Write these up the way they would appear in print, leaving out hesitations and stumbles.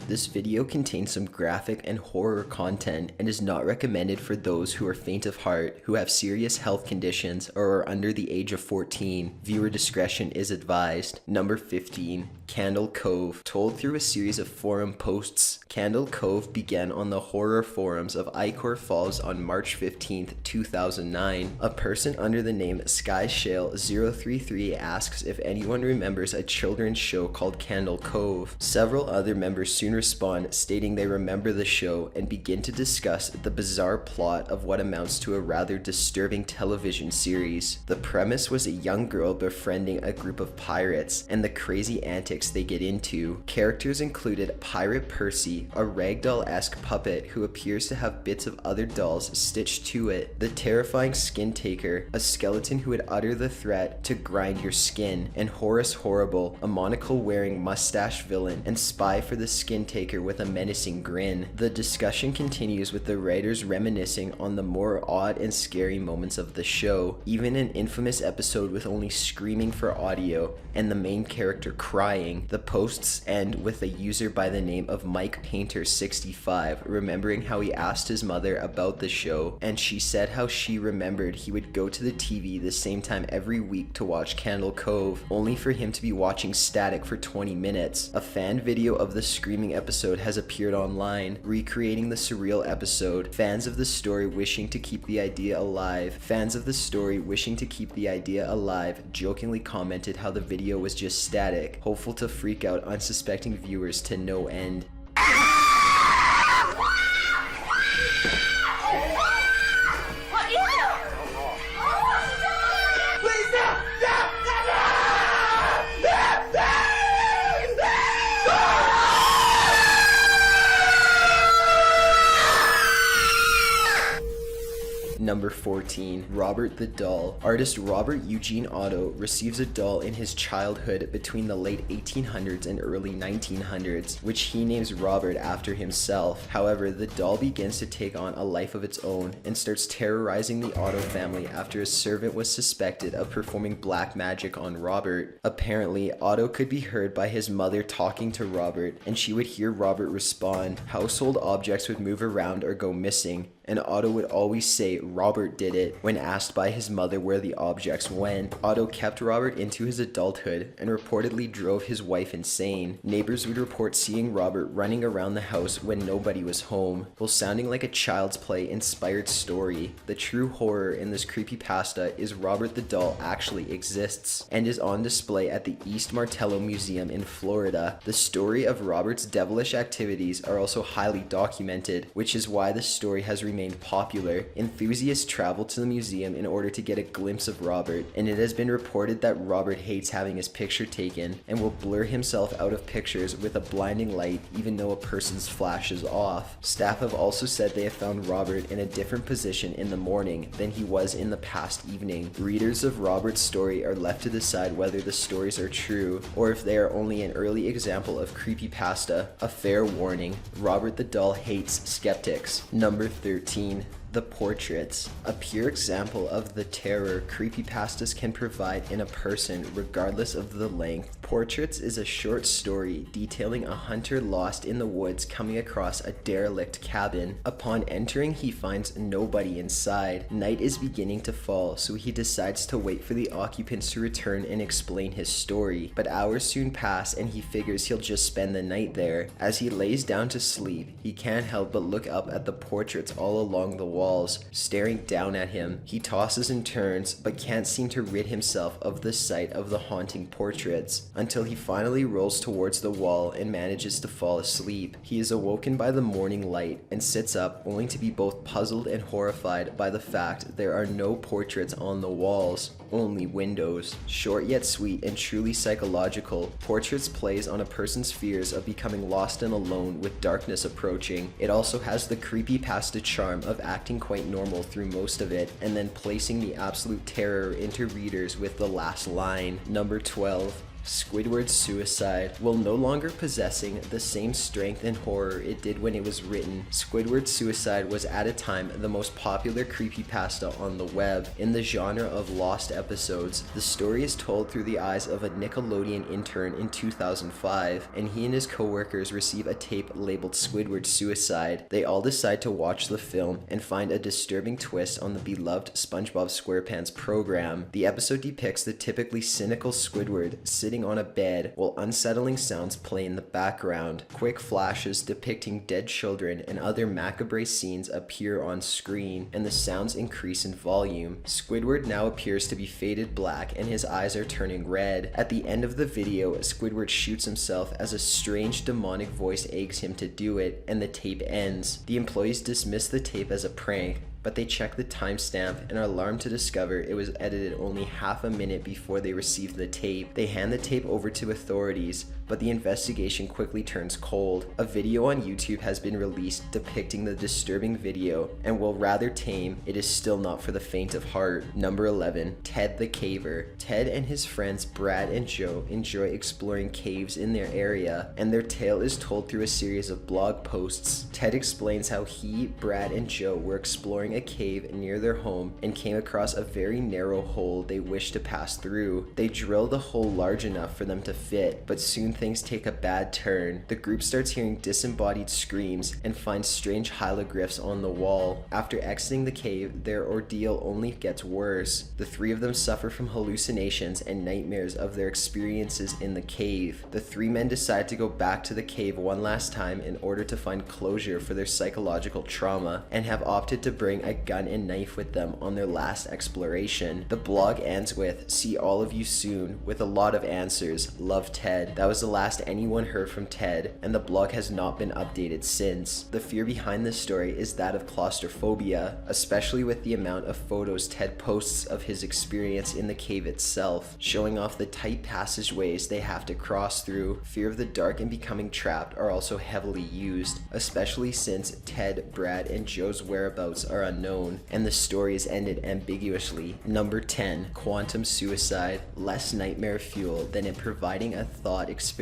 This video contains some graphic and horror content and is not recommended for those who are faint of heart, who have serious health conditions, or are under the age of 14. Viewer discretion is advised. Number 15. Candle Cove. Told through a series of forum posts, Candle Cove began on the horror forums of Icor Falls on March 15, 2009. A person under the name SkyShale033 asks if anyone remembers a children's show called Candle Cove. Several other members soon respond, stating they remember the show and begin to discuss the bizarre plot of what amounts to a rather disturbing television series. The premise was a young girl befriending a group of pirates and the crazy antics they get into. Characters included Pirate Percy, a ragdoll-esque puppet who appears to have bits of other dolls stitched to it, the terrifying Skin Taker, a skeleton who would utter the threat to grind your skin, and Horace Horrible, a monocle-wearing mustache villain and spy for the Skin Taker with a menacing grin. The discussion continues with the writers reminiscing on the more odd and scary moments of the show, even an infamous episode with only screaming for audio and the main character crying. The posts end with a user by the name of Mike Painter 65 remembering how he asked his mother about the show, and she said how she remembered he would go to the TV the same time every week to watch Candle Cove, only for him to be watching static for 20 minutes. A fan video of the screaming episode has appeared online, recreating the surreal episode. Fans of the story wishing to keep the idea alive jokingly commented how the video was just static, hopeful to freak out unsuspecting viewers to no end. Number 14. Robert the Doll. Artist Robert Eugene Otto receives a doll in his childhood between the late 1800s and early 1900s, which he names Robert after himself. However, the doll begins to take on a life of its own and starts terrorizing the Otto family after a servant was suspected of performing black magic on Robert. Apparently, Otto could be heard by his mother talking to Robert, and she would hear Robert respond. Household objects would move around or go missing, and Otto would always say Robert did it when asked by his mother where the objects went. Otto kept Robert into his adulthood and reportedly drove his wife insane. Neighbors would report seeing Robert running around the house when nobody was home. While sounding like a Child's Play inspired story, the true horror in this creepypasta is Robert the Doll actually exists and is on display at the East Martello Museum in Florida. The story of Robert's devilish activities are also highly documented, which is why the story has remained popular. Enthusiasts travel to the museum in order to get a glimpse of Robert, and it has been reported that Robert hates having his picture taken and will blur himself out of pictures with a blinding light even though a person's flash is off. Staff have also said they have found Robert in a different position in the morning than he was in the past evening. Readers of Robert's story are left to decide whether the stories are true or if they are only an early example of creepypasta. A fair warning, Robert the Doll hates skeptics. Number 13. The portraits. A pure example of the terror creepypastas can provide in a person regardless of the length. Portraits is a short story detailing a hunter lost in the woods coming across a derelict cabin. Upon entering, he finds nobody inside. Night is beginning to fall, so he decides to wait for the occupants to return and explain his story. But hours soon pass and he figures he'll just spend the night there. As he lays down to sleep, he can't help but look up at the portraits all along the walls, staring down at him. He tosses and turns, but can't seem to rid himself of the sight of the haunting portraits, until he finally rolls towards the wall and manages to fall asleep. He is awoken by the morning light and sits up, only to be both puzzled and horrified by the fact there are no portraits on the walls, only windows. Short yet sweet and truly psychological, Portraits plays on a person's fears of becoming lost and alone with darkness approaching. It also has the creepypasta charm of acting quite normal through most of it, and then placing the absolute terror into readers with the last line. Number 12. Squidward's suicide. While no longer possessing the same strength and horror it did when it was written, Squidward's suicide was at a time the most popular creepypasta on the web. In the genre of lost episodes, the story is told through the eyes of a Nickelodeon intern in 2005, and he and his co-workers receive a tape labeled Squidward's suicide. They all decide to watch the film and find a disturbing twist on the beloved SpongeBob SquarePants program. The episode depicts the typically cynical Squidward sitting on a bed while unsettling sounds play in the background. Quick flashes depicting dead children and other macabre scenes appear on screen, and the sounds increase in volume. Squidward now appears to be faded black and his eyes are turning red. At the end of the video, Squidward shoots himself as a strange demonic voice eggs him to do it, and the tape ends. The employees dismiss the tape as a prank, but they check the timestamp and are alarmed to discover it was edited only half a minute before they received the tape. They hand the tape over to authorities, but the investigation quickly turns cold. A video on YouTube has been released depicting the disturbing video, and while rather tame, it is still not for the faint of heart. Number 11. Ted the Caver. Ted and his friends Brad and Joe enjoy exploring caves in their area, and their tale is told through a series of blog posts. Ted explains how he, Brad, and Joe were exploring a cave near their home and came across a very narrow hole they wished to pass through. They drill the hole large enough for them to fit, but soon things take a bad turn. The group starts hearing disembodied screams and finds strange hieroglyphs on the wall. After exiting the cave, their ordeal only gets worse. The three of them suffer from hallucinations and nightmares of their experiences in the cave. The three men decide to go back to the cave one last time in order to find closure for their psychological trauma, and have opted to bring a gun and knife with them on their last exploration. The blog ends with, "See all of you soon," with a lot of answers. Love, Ted. That was the last anyone heard from Ted, and the blog has not been updated since. The fear behind this story is that of claustrophobia, especially with the amount of photos Ted posts of his experience in the cave itself, showing off the tight passageways they have to cross through. Fear of the dark and becoming trapped are also heavily used, especially since Ted, Brad, and Joe's whereabouts are unknown, and the story is ended ambiguously. Number 10. Quantum suicide. Less nightmare fuel than in providing a thought experiment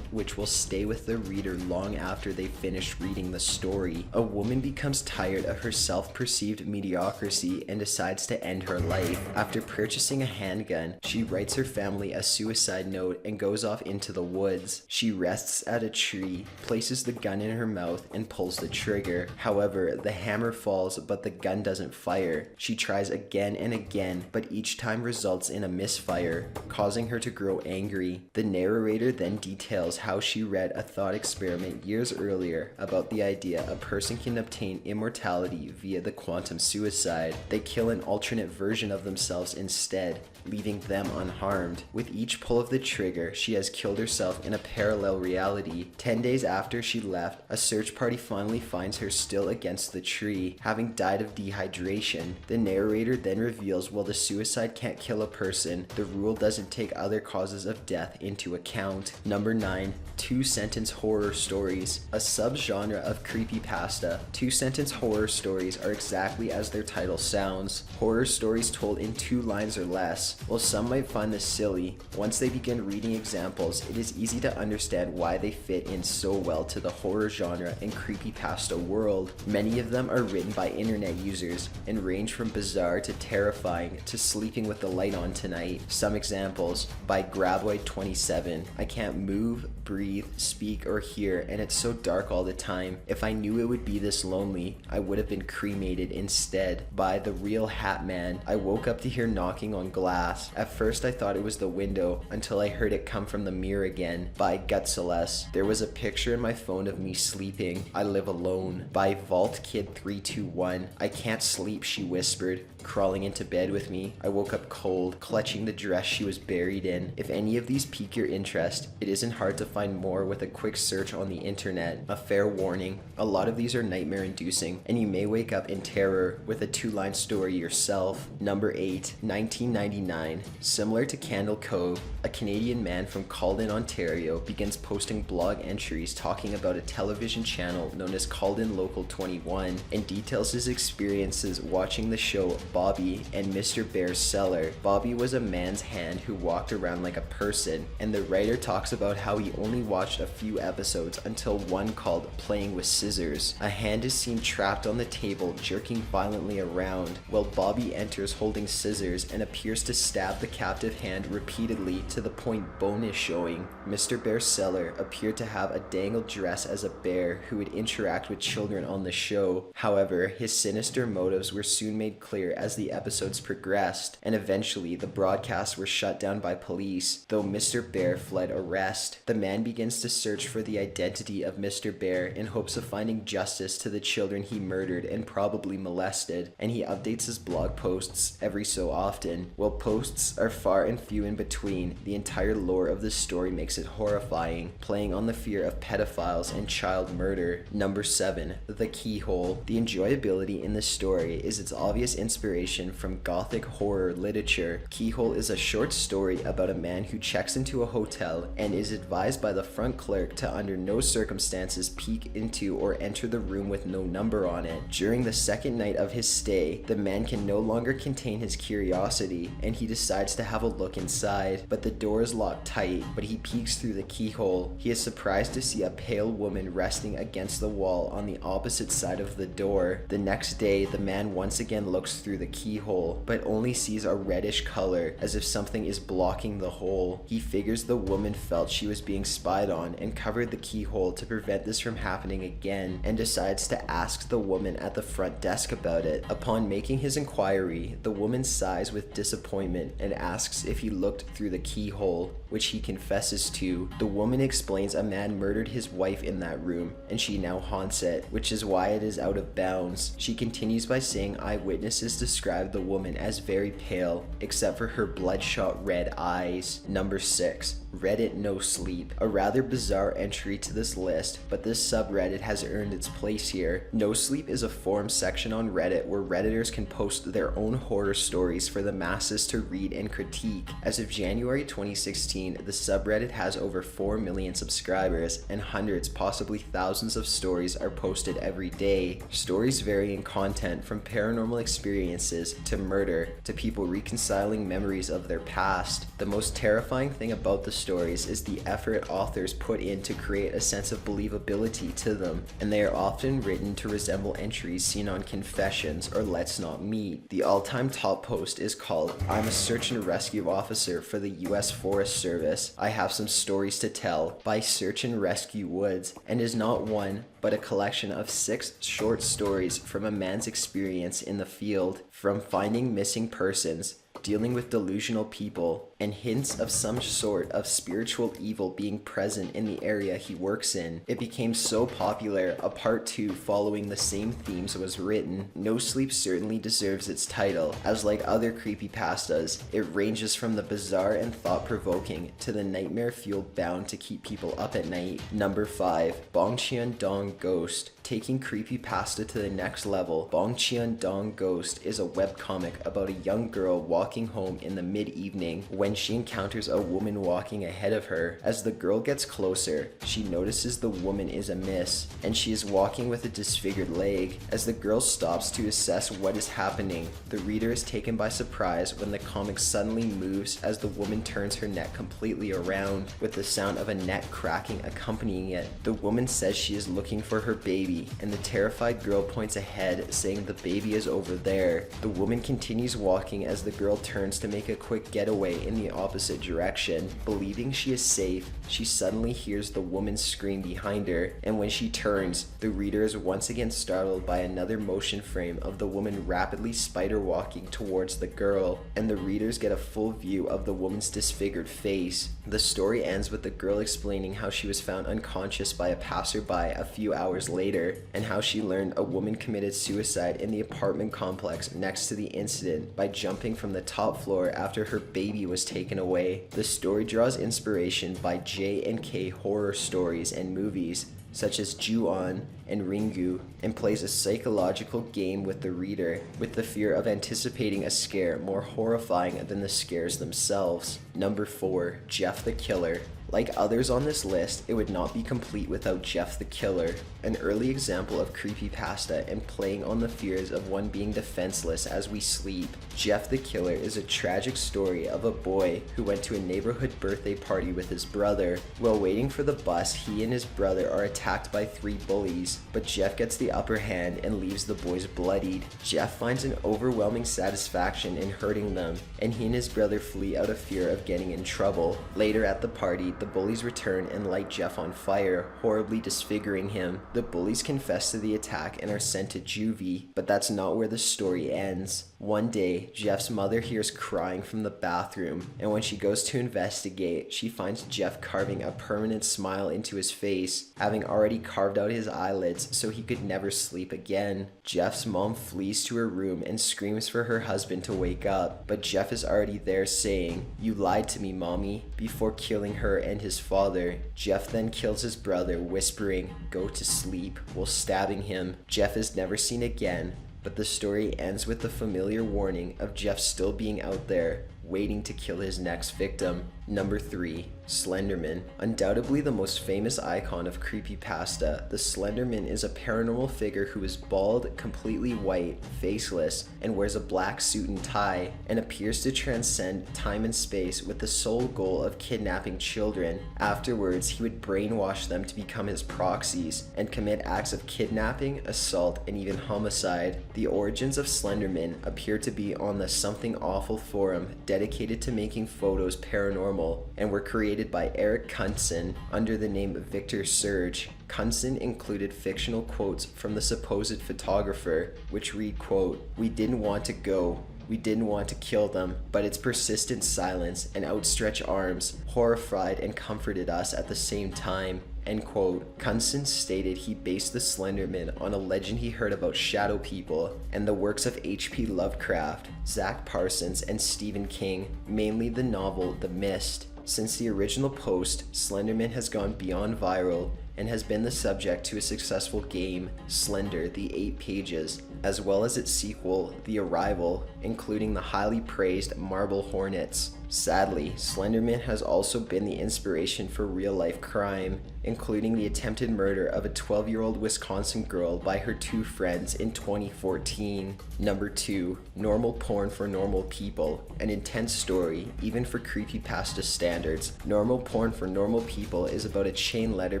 which will stay with the reader long after they finish reading the story. A woman becomes tired of her self-perceived mediocrity and decides to end her life. After purchasing a handgun, she writes her family a suicide note and goes off into the woods. She rests at a tree, places the gun in her mouth, and pulls the trigger. However, the hammer falls, but the gun doesn't fire. She tries again and again, but each time results in a misfire, causing her to grow angry. The narrator then details how she read a thought experiment years earlier about the idea a person can obtain immortality via the quantum suicide. They kill an alternate version of themselves instead, leaving them unharmed. With each pull of the trigger, she has killed herself in a parallel reality. 10 days after she left, a search party finally finds her still against the tree, having died of dehydration. The narrator then reveals while the suicide can't kill a person, the rule doesn't take other causes of death into account. Number 9. Two-sentence horror stories. A subgenre of creepypasta, two-sentence horror stories are exactly as their title sounds. Horror stories told in 2 lines or less. While some might find this silly, once they begin reading examples, it is easy to understand why they fit in so well to the horror genre and creepypasta world. Many of them are written by internet users and range from bizarre to terrifying to sleeping with the light on tonight. Some examples: by Graboid27. I can't move, breathe, speak, or hear, and it's so dark all the time. If I knew it would be this lonely, I would have been cremated instead. By The Real Hat Man. I woke up to hear knocking on glass. At first I thought it was the window until I heard it come from the mirror again. By Gutseles. There was a picture in my phone of me sleeping. I live alone. By Vault Kid 321. I can't sleep, she whispered, crawling into bed with me. I woke up cold, clutching the dress she was buried in. If any of these pique your interest, it isn't hard to find more with a quick search on the internet. A fair warning, a lot of these are nightmare inducing, and you may wake up in terror with a 2-line story yourself. Number 8. 1999. Similar to Candle Cove, a Canadian man from Calden, Ontario begins posting blog entries talking about a television channel known as Calden Local 21 and details his experience experiences watching the show Bobby and Mr. Bear's Cellar. Bobby was a man's hand who walked around like a person, and the writer talks about how he only watched a few episodes until one called Playing with Scissors. A hand is seen trapped on the table jerking violently around, while Bobby enters holding scissors and appears to stab the captive hand repeatedly to the point bone is showing. Mr. Bear's Cellar appeared to have a dangled dress as a bear who would interact with children on the show. However, his sinister motives were soon made clear as the episodes progressed, and eventually the broadcasts were shut down by police, though Mr. Bear fled arrest. The man begins to search for the identity of Mr. Bear in hopes of finding justice to the children he murdered and probably molested, and he updates his blog posts every so often. While posts are far and few in between, the entire lore of the story makes it horrifying, playing on the fear of pedophiles and child murder. Number 7. The Keyhole. The enjoyability in the story is its obvious inspiration from gothic horror literature. Keyhole is a short story about a man who checks into a hotel and is advised by the front clerk to under no circumstances peek into or enter the room with no number on it. During the second night of his stay, the man can no longer contain his curiosity and he decides to have a look inside, but the door is locked tight, but he peeks through the keyhole. He is surprised to see a pale woman resting against the wall on the opposite side of the door. The next day, the man once again looks through the keyhole, but only sees a reddish color, as if something is blocking the hole. He figures the woman felt she was being spied on and covered the keyhole to prevent this from happening again, and decides to ask the woman at the front desk about it. Upon making his inquiry, the woman sighs with disappointment and asks if he looked through the keyhole, which he confesses to. The woman explains a man murdered his wife in that room, and she now haunts it, which is why it is out of bounds. She continues by saying eyewitnesses describe the woman as very pale, except for her bloodshot red eyes. Number 6. Reddit No Sleep. A rather bizarre entry to this list, but this subreddit has earned its place here. No Sleep is a forum section on Reddit where Redditors can post their own horror stories for the masses to read and critique. As of January 2016, the subreddit has over 4 million subscribers, and hundreds, possibly thousands of stories are posted every day. Stories vary in content from paranormal experiences to murder to people reconciling memories of their past. The most terrifying thing about the stories is the effort authors put in to create a sense of believability to them, and they are often written to resemble entries seen on Confessions or Let's Not Meet. The all-time top post is called "I'm a search and rescue officer for the US Forest Service. I have some stories to tell" by Search and Rescue Woods, and is not one but a collection of 6 short stories from a man's experience in the field, from finding missing persons, dealing with delusional people, and hints of some sort of spiritual evil being present in the area he works in. It became so popular, a part 2 following the same themes was written. No Sleep certainly deserves its title, as like other creepypastas, it ranges from the bizarre and thought-provoking to the nightmare-fueled bound to keep people up at night. Number 5. Bong Qian Dong Ghost. Taking creepypasta to the next level, Bong Qian Dong Ghost is a webcomic about a young girl walking home in the mid-evening when she encounters a woman walking ahead of her. As the girl gets closer, she notices the woman is amiss, and she is walking with a disfigured leg. As the girl stops to assess what is happening, the reader is taken by surprise when the comic suddenly moves as the woman turns her neck completely around, with the sound of a neck cracking accompanying it. The woman says she is looking for her baby, and the terrified girl points ahead, saying the baby is over there. The woman continues walking as the girl turns to make a quick getaway in the opposite direction. Believing she is safe, she suddenly hears the woman scream behind her, and when she turns, the reader is once again startled by another motion frame of the woman rapidly spider walking towards the girl, and the readers get a full view of the woman's disfigured face. The story ends with the girl explaining how she was found unconscious by a passerby a few hours later, and how she learned a woman committed suicide in the apartment complex next to the incident by jumping from the top floor after her baby was taken away. The story draws inspiration by J&K horror stories and movies such as Ju-on and Ringu, and plays a psychological game with the reader, with the fear of anticipating a scare more horrifying than the scares themselves. Number 4. Jeff the Killer. Like others on this list, it would not be complete without Jeff the Killer, an early example of creepypasta and playing on the fears of one being defenseless as we sleep. Jeff the Killer is a tragic story of a boy who went to a neighborhood birthday party with his brother. While waiting for the bus, he and his brother are attacked by 3 bullies, but Jeff gets the upper hand and leaves the boys bloodied. Jeff finds an overwhelming satisfaction in hurting them, and he and his brother flee out of fear of getting in trouble. Later at the party, the bullies return and light Jeff on fire, horribly disfiguring him. The bullies confess to the attack and are sent to juvie, but that's not where the story ends. One day, Jeff's mother hears crying from the bathroom, and when she goes to investigate, she finds Jeff carving a permanent smile into his face, having already carved out his eyelids so he could never sleep again. Jeff's mom flees to her room and screams for her husband to wake up, but Jeff is already there saying, "You lied to me, mommy," before killing her and his father. Jeff then kills his brother, whispering, "Go to sleep," while stabbing him. Jeff is never seen again, but the story ends with the familiar warning of Jeff still being out there, waiting to kill his next victim. Number 3. Slenderman. Undoubtedly the most famous icon of creepypasta, the Slenderman is a paranormal figure who is bald, completely white, faceless, and wears a black suit and tie, and appears to transcend time and space with the sole goal of kidnapping children. Afterwards, he would brainwash them to become his proxies, and commit acts of kidnapping, assault, and even homicide. The origins of Slenderman appear to be on the Something Awful forum dedicated to making photos paranormal, and were created by Eric Kuntzen under the name Victor Surge. Kuntzen included fictional quotes from the supposed photographer, which read, quote, "We didn't want to go. We didn't want to kill them, but its persistent silence and outstretched arms horrified and comforted us at the same time." End quote. Kuntzen stated he based the Slenderman on a legend he heard about shadow people and the works of H.P. Lovecraft, Zach Parsons, and Stephen King, mainly the novel The Mist. Since the original post, Slenderman has gone beyond viral and has been the subject to a successful game, Slender: The 8 Pages, as well as its sequel, The Arrival, including the highly praised Marble Hornets. Sadly, Slenderman has also been the inspiration for real-life crime, including the attempted murder of a 12-year-old Wisconsin girl by her 2 friends in 2014. Number 2. Normal porn for normal people. An intense story, even for creepypasta standards. Normal porn for normal people is about a chain letter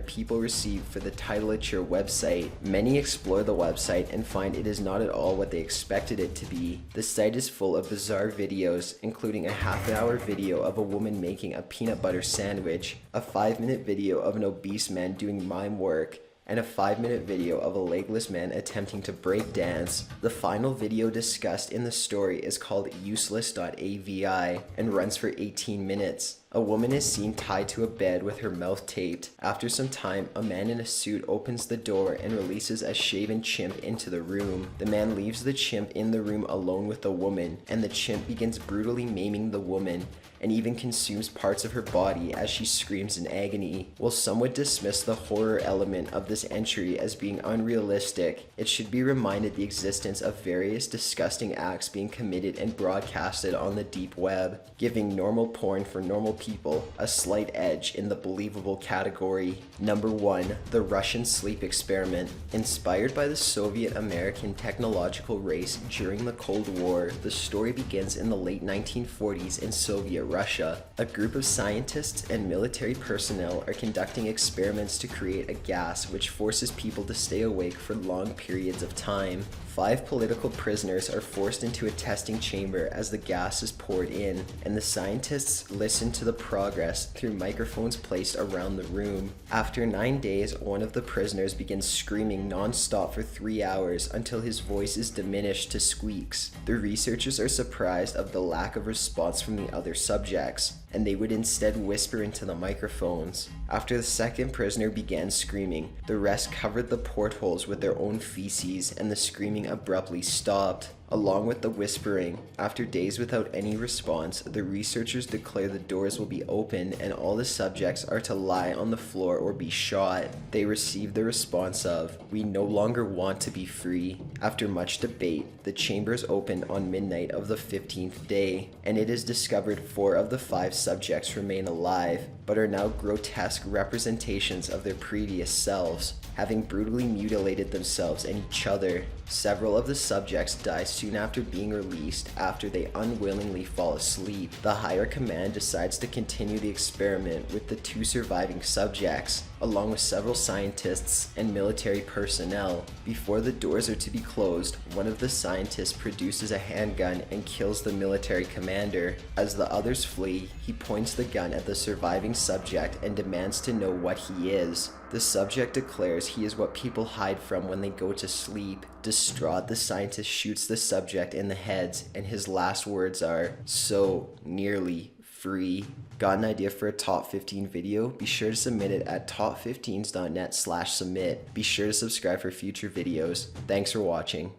people receive for the title at your website. Many explore the website and find it is not at all what they expected it to be. The site is full of bizarre videos, including a half-hour video of a woman making a peanut butter sandwich, a 5-minute video of an obese man doing mime work, and a 5-minute video of a legless man attempting to break dance. The final video discussed in the story is called useless.avi and runs for 18 minutes. A woman is seen tied to a bed with her mouth taped. After some time, a man in a suit opens the door and releases a shaven chimp into the room. The man leaves the chimp in the room alone with the woman, and the chimp begins brutally maiming the woman and even consumes parts of her body as she screams in agony. While some would dismiss the horror element of this entry as being unrealistic, it should be reminded the existence of various disgusting acts being committed and broadcasted on the deep web, giving normal porn for normal people a slight edge in the believable category. Number 1. The Russian Sleep Experiment. Inspired by the Soviet-American technological race during the Cold War, the story begins in the late 1940s in Soviet Russia. A group of scientists and military personnel are conducting experiments to create a gas which forces people to stay awake for long periods of time. 5 political prisoners are forced into a testing chamber as the gas is poured in, and the scientists listen to the progress through microphones placed around the room. After 9 days, one of the prisoners begins screaming non-stop for 3 hours until his voice is diminished to squeaks. The researchers are surprised of the lack of response from the other subjects, and they would instead whisper into the microphones. After the second prisoner began screaming, the rest covered the portholes with their own feces, and the screaming abruptly stopped, along with the whispering. After days without any response, the researchers declare the doors will be opened and all the subjects are to lie on the floor or be shot. They receive the response of, "We no longer want to be free." After much debate, the chambers opened on midnight of the 15th day, and it is discovered 4 of the 5 subjects remain alive, but are now grotesque representations of their previous selves, having brutally mutilated themselves and each other. Several of the subjects die soon after being released after they unwillingly fall asleep. The higher command decides to continue the experiment with the 2 surviving subjects, along with several scientists and military personnel. Before the doors are to be closed, one of the scientists produces a handgun and kills the military commander. As the others flee, he points the gun at the surviving subject and demands to know what he is. The subject declares he is what people hide from when they go to sleep. Distraught, the scientist shoots the subject in the head, and his last words are, "So nearly free." Got an idea for a top 15 video? Be sure to submit it at top15s.net/submit. Be sure to subscribe for future videos. Thanks for watching.